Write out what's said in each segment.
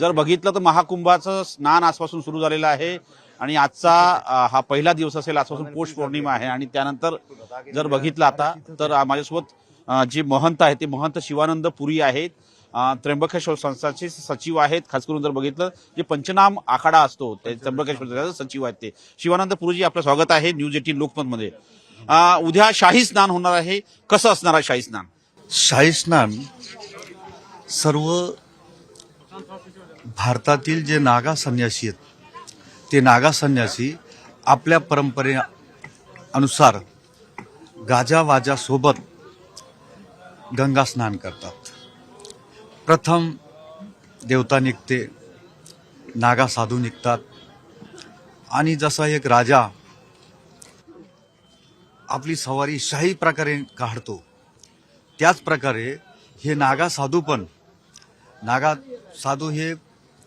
जर बघितलं तर महाकुंभाचं स्नान आजपासून सुरू झालेलं आहे आणि आजचा हा पहिला दिवस असेल. आजपासून पौष पौर्णिमा आहे आणि त्यानंतर जर बघितलं आता तर माझ्यासोबत जे महंत आहेत ते महंत शिवानंद पुरी आहेत. त्र्यंबकेश्वर संस्थानचे सचिव आहेत. खास करून जर बघितलं जे पंचनाम आखाडा असतो ते त्र्यंबकेश्वर सचिव आहेत ते शिवानंद पुरीजी. आपलं स्वागत आहे न्यूज 18 लोकमतमध्ये. उद्या शाही स्नान होणार आहे. कसं असणार आहे शाही स्नान? शाही स्नान सर्व भारतातील जे नागा संन्यासी आहेत ते नागा संन्यासी आपल्या परंपरेनुसार गाजावाजा सोबत गंगा स्नान करतात. प्रथम देवता निघते, नागा साधू निघतात आणि जसा एक राजा आपली सवारी शाही प्रकारे काढतो त्याच प्रकारे हे नागा साधू पण नागा साधू हे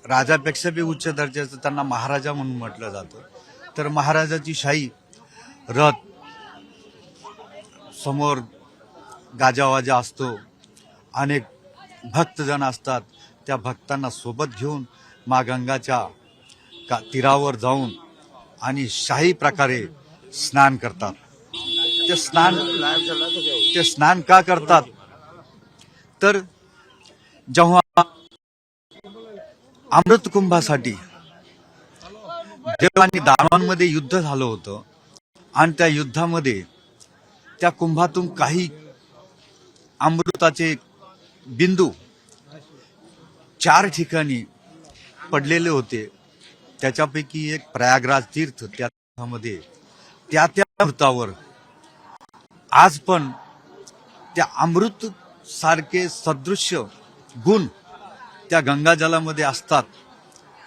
राजापेक्षा बी उच्च दर्जाचं, त्यांना महाराजा म्हणून म्हटलं जातं. तर महाराजाची शाही रथ समोर गाजावाजा असतो, अनेक भक्तजन असतात. त्या भक्तांना सोबत घेऊन मा गंगाच्या तीरावर जाऊन आणि शाही प्रकारे स्नान करतात. ते स्नान का करतात तर जेव्हा अमृत कुंभासाठी देव आणि दानवांमध्ये युद्ध झालं होतं आणि त्या युद्धामध्ये त्या कुंभातून काही अमृताचे बिंदू 4 ठिकाणी पडलेले होते. त्याच्यापैकी एक प्रयागराज तीर्थ, त्यामध्ये त्या अमृतावर आज पण त्या अमृत सारखे सदृश्य गुण त्या गंगाजलामध्ये असतात.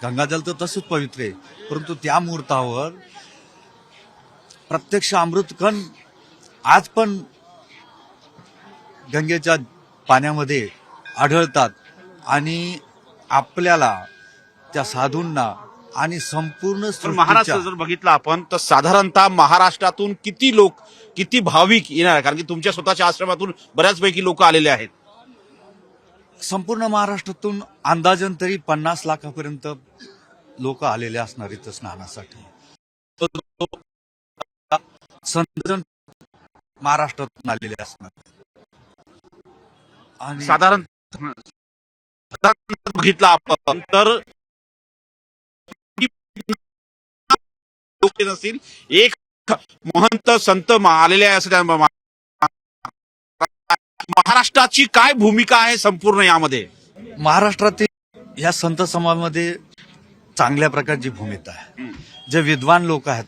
गंगाजल तर तसंच पवित्र आहे, परंतु त्या मुहूर्तावर प्रत्यक्ष अमृतकण आज पण गंगेच्या पाण्यामध्ये आढळतात आणि आपल्याला त्या साधूंना आणि संपूर्ण महाराष्ट्र जर बघितलं आपण तर साधारणतः महाराष्ट्रातून किती लोक, किती भाविक येणार आहे? कारण की तुमच्या स्वतःच्या आश्रमातून बऱ्याचपैकी लोक आलेले आहेत. संपूर्ण महाराष्ट्रातून अंदाजन तरी 50 लाखापर्यंत लोक आलेले असणार इथं स्नानासाठी. संतजन महाराष्ट्रातून आलेले असणार आणि साधारण बघितलं आपण तर नसतील एक महंत संत आलेले आहे. असं महाराष्ट्राची काय भूमिका आहे संपूर्ण यामध्ये? महाराष्ट्रातील या संत समाजामध्ये चांगल्या प्रकारची भूमिका आहे. जे विद्वान लोक आहेत,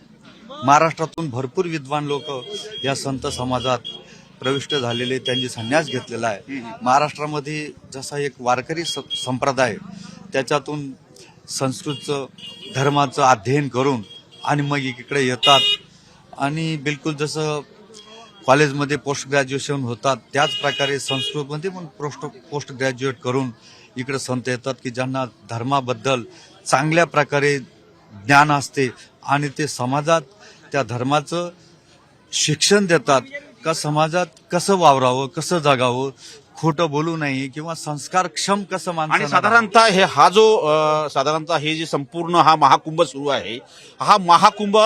महाराष्ट्रातून भरपूर विद्वान लोक या संत समाजात प्रविष्ट झालेले, त्यांनी संन्यास घेतलेला आहे. महाराष्ट्रामध्ये जसा एक वारकरी संप्रदाय, त्याच्यातून संस्कृतचं धर्माचं अध्ययन करून आणि मग इकडे येतात आणि बिलकुल जसं कॉलेजमध्ये पोस्ट ग्रॅज्युएशन होतात त्याच प्रकारे संस्कृतमध्ये पण पोस्ट ग्रॅज्युएट करून इकडे संत येतात की ज्यांना धर्माबद्दल चांगल्या प्रकारे ज्ञान असते आणि ते समाजात त्या धर्माचं शिक्षण देतात का समाजात कसं वावरावं, कसं जगावं, खोटं बोलू नये किंवा संस्कारक्षम कसं माणसं. आणि साधारणतः हे जे संपूर्ण हा महाकुंभ सुरू आहे, हा महाकुंभ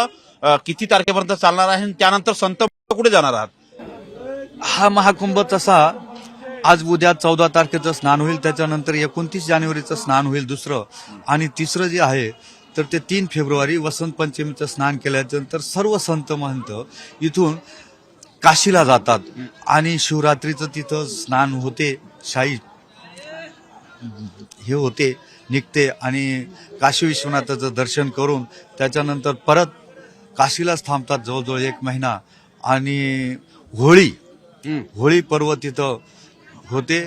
किती तारखेपर्यंत चालणार आहे? त्यानंतर संत कुठे जाणार आहात? हा महाकुंभ तसा आज उद्या 14 तारखेचं स्नान होईल, त्याच्यानंतर 29 जानेवारीचं स्नान होईल दुसरं, आणि तिसरं जे आहे तर ते 3 फेब्रुवारी वसंत पंचमीचं स्नान केल्यानंतर सर्व संत महंत इथून काशीला जातात आणि शिवरात्रीचं तिथं स्नान होते, शाही हे होते, निघते आणि काशी विश्वनाथाचं दर्शन करून त्याच्यानंतर परत काशीलाच थांबतात जवळजवळ 1 महिना आणि होळी पर्व तिथं होते.